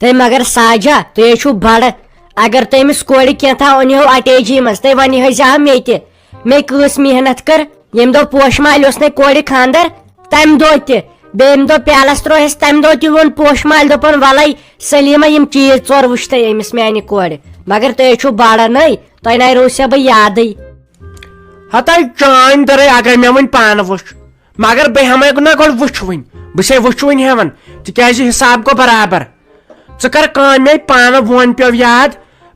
ہے مگر ساجا تُہۍ چھُو بڑٕ اگر تُہۍ أمِس کورِ کینٛژھا أنۍہو اٹیچی منٛز تُہۍ ونہٲزِہا مےٚ تہِ مےٚ کۭژ محنت کٔر ییٚمہِ دۄہ پوشہٕ مالہِ اوس نَے کورِ خانٛدر تمہِ دۄہ تہِ بیٚیہِ ییٚمہِ دۄہ پیالس ترٛووہس تمہِ دۄہ تہِ ووٚن پوشہٕ مالہِ دوٚپُن وَلَے سلیٖما یِم چیٖز ژور وٕچھ تُہۍ أمِس میانہِ کورِ مگر تُہۍ چھُو بڑٕ نٔے تۄہہِ نَے روٗزسا بہٕ یادٕے ہتا چٲنۍ دٔرٕے اگر مےٚ وۄنۍ پانہٕ وٕچھ مگر بہٕ ہٮ۪مے نہ گۄڈٕ وٕچھ وٕنۍ بہٕ چھے وٕچھ وٕنۍ ہٮ۪وان تِکیازِ حساب گوٚو برابر ژٕ کر کٲم مےٚ پانہٕ وۄن پیٚو یاد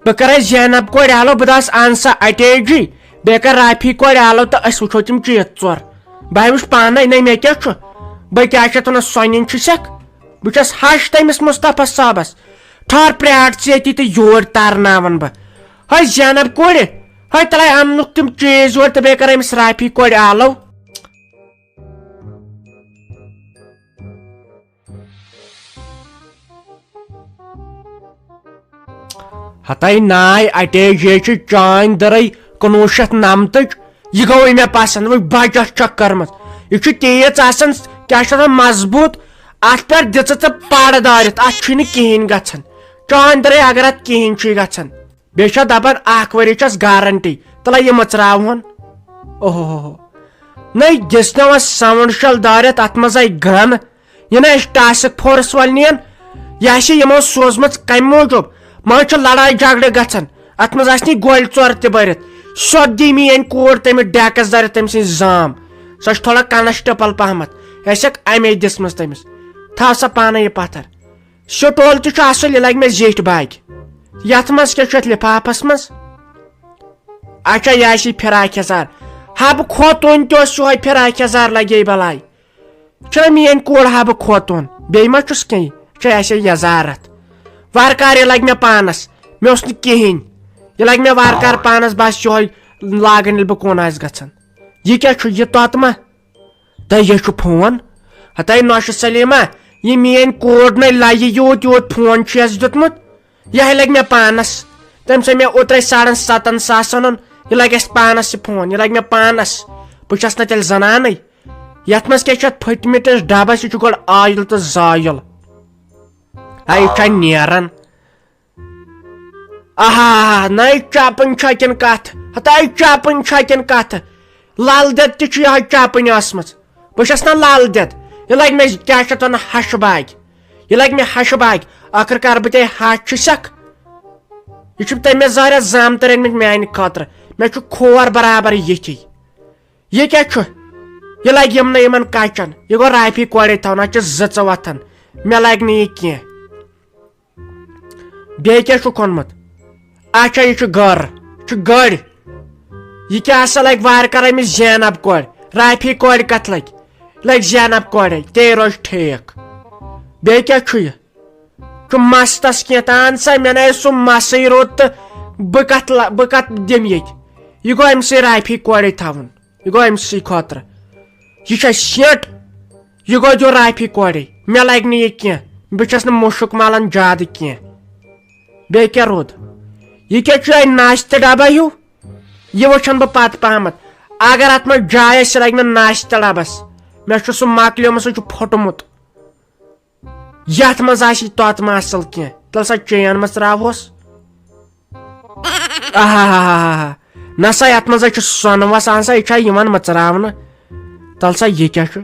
بہٕ کرے زینب کورِ آلو بہٕ دَپس اَن سا اٹیچی بیٚیہِ کر رافی کورِ آلو تہٕ أسۍ وٕچھو تِم چیٖز ژور بہٕ وٕچھ پانے نَے مےٚ کیٛاہ چھُ بہٕ کیٛاہ چھِ اَتھ وَنان سۄنِنۍ چھُسکھ بہٕ چھس ہش تٔمِس مُصطفیٰ صٲبس ٹھہر پرٛار ژٕ ییٚتی تہٕ یور تارناون بہٕ ہے زینب کورِ ہے تَلے اَننُکھ تِم چیٖز یور تہٕ بیٚیہِ کر أمِس رافی کورِ آلو ہتاے ناے اٹیچی چھِ چٲنۍ دٔرٕے 1999 یہِ گوٚوٕے مےٚ پسنٛد وۄنۍ بچس چھکھ کٔرمٕژ یہِ چھُ تیٖژ آسان کیٛاہ چھِ آسان مضبوٗط اتھ پٮ۪ٹھ دِژٕ ژٕ پڑٕ دٲرِتھ اتھ چھُنہٕ کِہینۍ گژھان چٲنۍ دٔرٕے اگر اتھ کِہینۍ چھُے گژھان بیٚیہِ چھِ دپان 1 ؤری چھس گارنٹی تَلے یہِ مٕژراوہون اوہو نٔے دِژ نہٕ وۄنۍ ساوُنٛڈ شل دٲرِتھ اتھ منٛز آیہِ گن یہِ نہ أسۍ ٹاسک فورس وٲلۍ نِین یہِ آسہِ یِمو سوٗزمٕژ کمہِ موٗجوٗب مٲنۍ چھُ لڑٲے جگڑٕ گژھان اتھ منٛز آسہِ نہٕ گولہِ ژور تہِ بٔرِتھ سیوٚد دی میٲنۍ کوٗر تٔمِس ڈیکس دٲرِتھ تٔمۍ سٕنٛز زام سۄ چھِ تھوڑا کنسٹیبل پہمتھ ٲسکھ امے دِژمٕژ تٔمِس تھاو سا پانے یہِ پتھر سٹول تہِ چھُ اصٕل یہِ لگہِ مےٚ زیٹھۍ باقی یتھ منٛز کیٛاہ چھُ اتھ لفافس منٛز اچھا یہِ آسی فراق یزار حبہٕ خوتوٗن تہِ اوس یِہوے فراق یزار لگے بلاے چھُنہ میٲنۍ کوٗر حبہٕ خوتوٗن بیٚیہِ ما چھُس کینٛہہ چھُ آسہِ یزار اتھ وارٕکار یہِ لگہِ مےٚ پانس مےٚ اوس نہٕ کِہینۍ یہِ لگہِ مےٚ وارٕکار پانس بس یِہوے لاگان ییٚلہِ بہٕ کُن آسہِ گژھان یہِ کیٛاہ چھُ یہِ توٚتہٕ ما تۄہہِ یہِ چھُ فون ہتاے نوشہِ سلیٖما یہِ میٲنۍ کوٗر نَے لگہِ یوٗت یوٗت فون چھُ یس دیُتمُت یہِ لگہِ مےٚ پانس تٔمۍ سۭتۍ مےٚ اوترے 7.5 ساس اوٚنُن یہِ لگہِ اسہِ پانس یہِ فون یہِ لگہِ مےٚ پانس بہٕ چھس نہٕ تیٚلہِ زنانٕے یتھ منٛز کیٛاہ چھُ اتھ پھٔٹمٕتِس ڈبس یہِ چھُ گۄڈٕ آیِل تہٕ زٲیِل ہے یہِ چھا نیران آہا نَے چپٕنۍ چھکِن کتھ ہتاے چپٕنۍ چھکِن کتھ لل دٮ۪د تہِ چھُ یِہوے چپٕنۍ ٲسمٕژ بہٕ چھس نہ لل دٮ۪د یہِ لگہِ مےٚ کیٛاہ چھِ اتھ ونان ہشہٕ باغ یہِ لگہِ مےٚ ہشہٕ باغ ٲخٕر کار بہٕ ژےٚ ہش چھُسکھ یہِ چھُ تٔمۍ مےٚ زٲرِتھ زامتٕر أنمٕتۍ میانہِ خٲطرٕ مےٚ چھُ کھور برابر یِتھی یہِ کیٛاہ چھُ یہِ لگہِ یِمنٕے یِمن کچن یہِ گوٚو رافی کورے تھاوُن اتھ چھِ زٕژٕ وتھان مےٚ لگہِ نہٕ یہِ کینٛہہ بیٚیہِ کیٛاہ چھُکھ اوٚنمُت اچھا یہِ چھُ گٔر یہِ چھُ گٔر یہِ کیٛاہ ہسا لگہِ وارٕ کار أمِس زینب کورِ رافی کورِ کتھ لگہِ لگہِ زینب کورے تے روزِ ٹھیٖک بیٚیہِ کیٛاہ چھُ یہِ چھُ مستس کینٛہہ تان سا مےٚ نَے سُہ مسٕے روٗد تہٕ بہٕ کتھ دِمہٕ ییٚتہِ یہِ گوٚو أمسٕے رافی کورے تھاوُن یہِ گوٚو أمسٕے خٲطرٕ یہِ چھا سیٹ یہِ گوٚو دیُن رافی کورے مےٚ لگہِ نہٕ یہِ کینٛہہ بہٕ چھس نہٕ مُشُک ملان زیادٕ کینٛہہ بیٚیہِ کیٛاہ روٗد یہِ کیٛاہ چھُ ناشتہٕ ڈبہ ہیوٗ یہِ وٕچھن بہٕ پتہٕ پہمتھ اگر اتھ منٛز جاے آسہِ لگہِ مےٚ ناشتہٕ ڈبس مےٚ چھُ سُہ مۄکلیومُت سُہ چھُ پھُٹمُت یتھ منٛز آسہِ توٚتہٕ ما اصٕل کینٛہہ تیٚلہِ سا چین مٕژراوہوس آہا نہ سا یتھ منٛز چھُ سۄنہٕ آسان سا یہِ چھا یِوان مٕژراونہٕ تل سا یہِ کیٛاہ چھُ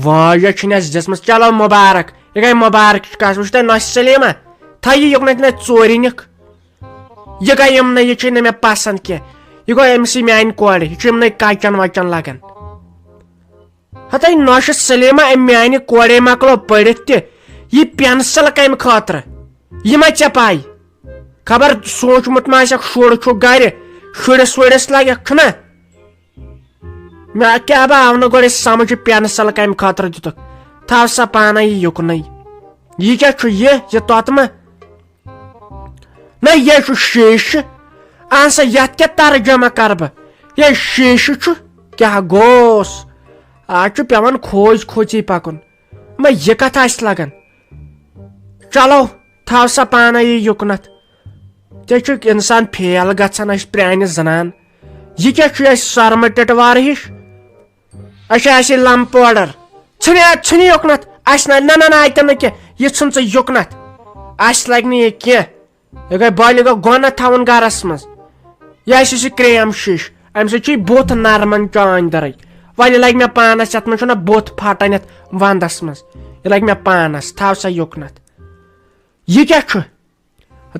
واریاہ چھِنہٕ اَسہِ دِژمٕژ چلو مُبارک یہِ گٔے مُبارکٕچ کتھ وٕچھ تۄہہِ نۄشہِ سلیٖما تھٲے یہِ یُکنتھ ژوٗرِ نِکھ یہِ گٔے یِمنٕے یہِ چھُے نہٕ مےٚ پسنٛد کینٛہہ یہِ گوٚو أمسٕے میانہِ کورِ یہِ چھُ یِمنٕے کچن وچن لگان ہتاے نوشہِ سلیٖما أمۍ میانہِ کورے مۄکلو پٔرِتھ تہِ یہِ پینسل کمہِ خٲطرٕ یہِ ما ژےٚ پاے خبر سوٗنٛچمُت ما آسٮ۪کھ شُر چھُ گرِ شُرِس وُرِس لگٮ۪کھ چھُنہ مےٚ کیٛاہ بہٕ آو نہٕ گۄڈٕ سمجھ پینسل کمہِ خٲطرٕ دِتُکھ تھاو سا پانے یہِ یُکنٕے یہِ کیٛاہ چھُ یہِ توٚتہٕ ما نہ یہِ چھُ شیٖشہٕ اہن سا یتھ کیٛاہ ترجمہ کرٕ بہٕ یہِ شیٖشہٕ چھُ کیٛاہ گوٚوس آز چھُ پیٚوان کھوژ کھوژی پکُن ما یہِ کتھ آسہِ لگان چلو تھاو سا پانے یہِ یُکنتھ ژےٚ چھُکھ انسان فیل گژھان أسۍ پرانہِ زنان یہِ کیٛاہ چھُ اسہِ سۄرمہٕ ٹِٹوار ہِش اچھا آسہِ لم پوڈر ژھٕنہِ یوٚکنتھ اسہِ نہ اَتہِ نہٕ کینٛہہ یہِ ژھٕن ژٕ یُکنتھ اس لگ یہ کی گئی بالہِ گو گۄنہ تھاون گرس مز یہ سہ کریم شش ام سۭتۍ بُتھ نرمان چانہِ درٕے وۄنۍ لگہِ مےٚ پانس یتھ منٛز چھُنہ بُتھ پھٹان یتھ ونٛدس منٛز یہ لگہِ مےٚ پانس تھاو سا یُکنتھ یہ کیٛاہ چھُ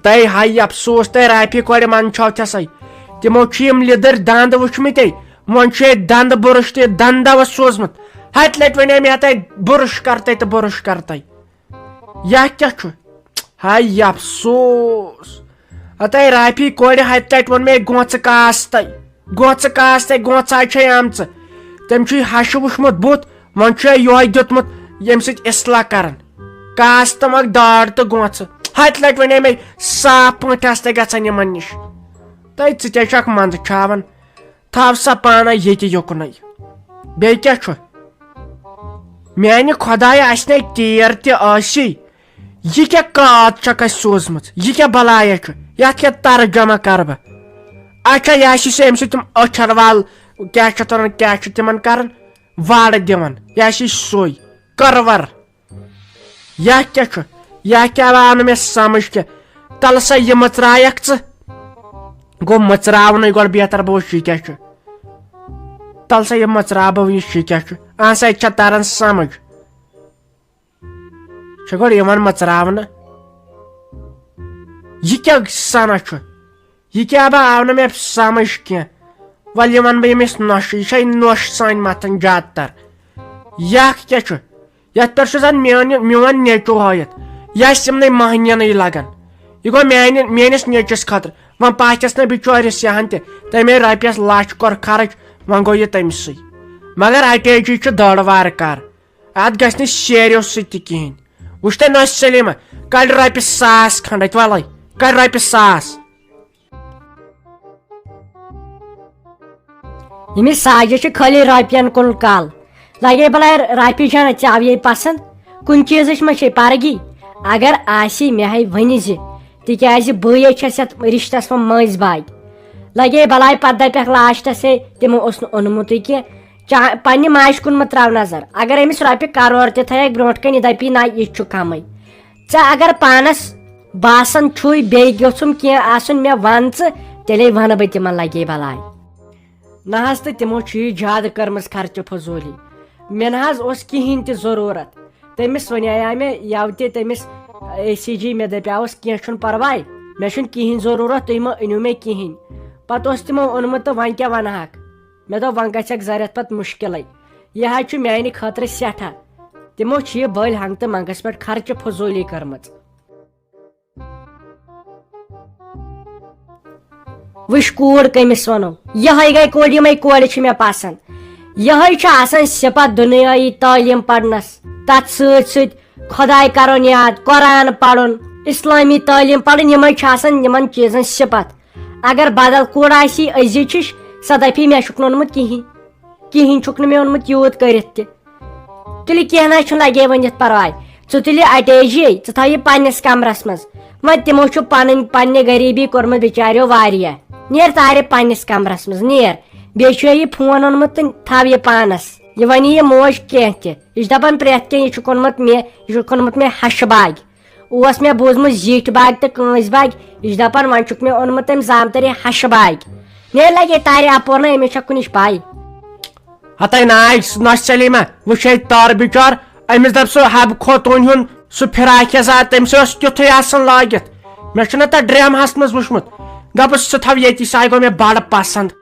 تۄہہِ ہاے افسوس تۄہہِ رافی کورِ منٛدچھو تھسے تمو چھِ یِم لیدٕر دند وٕچھمٕتے وۄنۍ چھُ ییٚتہِ دندٕ برُش تہِ دند دوا سوٗزمُت ہتہِ لٹہِ ونے مےٚ تۄہہِ برُش کرتے تہٕ برُش کرتے یہ کیٛاہ چھُ ہاے افسوس تۄہہِ رافی کورِ ہتہِ لٹہِ ووٚن مےٚ گونٛژٕ گونٛژا چھے آمژٕ تٔمۍ چھُ ہشہِ وٕچھمُت بُتھ وۄنۍ چھُ یہوے دیُتمُت ییٚمہِ سۭتۍ اصلاح کران کاستہٕ مۄکھ داڑ تہٕ گونٛژٕ ہتہِ لٹہِ ونے مےٚ صاف پٲٹھۍ آستے گژھان یِمن نِش تۄہہِ ژٕ تے چھکھ منٛدچھاوان تھاو سا پانے ییٚتہِ یُکنٕے بیٚیہِ کیٛاہ چھُ میانہِ خۄدایا اسہِ نے تیٖر تہِ ٲسی یہ کیٛاہ کاد چھکھ اسہِ سوٗزمٕژ یہ کیٛاہ بلایا چھُ یتھ کیٛاہ ترجمہ کرٕ بہٕ اچھا یہ چھ امہِ سۭتۍ تِم أچھر وال کیٛاہ چھِ تران کیٛاہ چھِ تِمن کران وارٕ دِوان یہ چھ سُے کٔرور یہ کیٛاہ چھُ یہ کیٛاہ آو نہٕ مےٚ سمجھ کینٛہہ تلہٕ سا یہِ مٕژرایکھ ژٕ گوٚو مٕژراونٕے گۄڈٕ بہتر بہٕ وٕچھ یہِ کیٛاہ چھُ تل سا یہِ مٕژراو بہٕ وٕچھ یہِ کیٛاہ چھُ اہن سا یہِ چھا تران سمجھ چھُ گۄڈٕ یِوان مٕژراونہٕ یہِ کیٛاہ سنا چھُ یہ کیٛاہ با آو نہٕ مےٚ سمجھ کینٛہہ وۄنۍ یہِ ونہٕ بہٕ ییٚمِس نۄشہِ یہِ چھے نۄش سٲنۍ متھان زیادٕ تر یکھ کیٛاہ چھُ یتھ پٮ۪ٹھ چھُ زن میون نیٚچو ہٲیِتھ یہِ آسہِ یِمنٕے مہنِینٕے لگان یہ گوٚو میٲنِس نیٚچوِس خٲطرٕ وۄنۍ پاچس نہٕ بچٲرِس یہن تہِ تمے رۄپیس لچھ کوٚر خرٕچ وۄنۍ گوٚو یہِ تٔمسٕے مگر اٹیچی چھُ دٔڑ وارٕ کار اتھ گژھِ نہٕ شیریو سۭتۍ تہِ کہیٖنۍ وٕچھ تہٕ نۄش سلیٖما کڑ رۄپیہِ 1000 کھنڈ اتہِ وَلے کڑ رۄپیہِ 1000 ییٚمِس ساجہِ چھِ خٲلی رۄپین کُن کل لگے بلاے رافی جانا ژےٚ آوٕے پسنٛد کُنہِ چیٖزٕچ ما چھے پرگی اگر آسی مےٚ ہاے ؤنہِ زِ تِکیٛازِ بٕے چھس یتھ رشتس منٛز مٔنٛزۍ باگ لگے بلاے پتہٕ دپٮ۪کھ لاسٹس ہے تِمو اوس نہٕ اوٚنمُتٕے کینٛہہ پننہِ ماجہِ کُن مہ تراو نظر اگر أمِس رۄپیہِ کرور تہِ تھایکھ برونٛٹھ کنہِ یہِ دپی نہ یہِ چھُ کمٕے ژےٚ اگر پانس باسان چھُے بیٚیہِ گوٚژھُم کینٛہہ آسُن مےٚ ون ژٕ تیٚلے ونہٕ بہٕ تِمن لگے بلاے نہ حظ تہٕ تِمو چھُ یہِ زیادٕ کٔرمٕژ خرچہٕ فضوٗلی مےٚ نہ حظ اوس کہیٖنۍ تہِ ضروٗرت تٔمِس وَنیٛاے مےٚ یَوٕ تہِ تٔمِس اے سی جی مےٚ دپیٛاوُس کینٛہہ چھُنہٕ پرواے مےٚ چھُنہٕ کہیٖنۍ ضروٗرت تُہۍ مہ أنِو مےٚ کہیٖنۍ پتہٕ اوس تِمو اوٚنمُت تہٕ وۄنۍ کیٛاہ ونہاکھ مےٚ دوٚپ وۄنۍ گژھٮ۪کھ زرٮ۪تھ پتہٕ مُشکلٕے یہِ حظ چھُ میانہِ خٲطرٕ سٮ۪ٹھاہ تِمو چھِ یہِ بٔلۍ ہنٛگتہٕ منٛگس پٮ۪ٹھ خرچہٕ فضوٗلی کٔرمٕژ وٕچھ کوٗر کٔمِس ونو یِہے گٔے کوٗر یِمے کورِ چھِ مےٚ پسنٛد یِہے چھُ آسان صِفت دُنیٲیی تعلیٖم پرنس تتھ سۭتۍ سۭتۍ خۄداے کرُن یاد قۄران پرُن اسلٲمی تعلیٖم پرٕنۍ یِمے چھِ آسان یِمن چیٖزن صِفت اگر بدل کوٗر آسی أزِچ ہِش سۄ دپی مےٚ چھُکھ نہٕ اوٚنمُت کہیٖنۍ چھُکھ نہٕ مےٚ اوٚنمُت یوٗت کٔرِتھ تہِ تیٚلہِ کینٛہہ نہ چھُنہٕ لگے ؤنِتھ پرواے ژٕ تُلہِ اٹیچی ژٕ تھاو یہِ پننِس کمرس منٛز وۄنۍ تِمو چھُ پننہِ غریٖبی کوٚرمُت بِچاریو واریاہ نیر تارِ پننِس کمرس منٛز نیر بیٚیہِ چھُ یہِ فون اوٚنمُت تہٕ تھاو یہِ پانس یہِ ونہِ یہِ موج کینٛہہ تہِ یہِ چھِ دپان پرٮ۪تھ کینٛہہ یہِ چھُکھ اوٚنمُت مےٚ ہشہِ باگہِ اوس مےٚ بوٗزمُت زِٹھۍ باگہِ تہٕ کٲنٛسہِ باگہِ یہِ چھِ دپان وۄنۍ چھُکھ مےٚ اوٚنمُت تٔمۍ زامتٕرۍ ہشہِ باگہِ نیرِ لگے تارِ اپور نہٕ أمِس چھےٚ کُنِچ پاے ہتاے ناے نۄش سلیٖما وٕچھ تار بِچار أمِس دپ سُہ حبہٕ خوتوٗن ہُنٛد سُہ فراک یزار تٔمِس اوس تیُتھُے آسان لٲگِتھ مےٚ چھُنہ تتھ ڈرامہس منٛز وٕچھمُت دپُس سُہ تھاو ییٚتی سُہ گوٚو مےٚ بڑٕ پسنٛد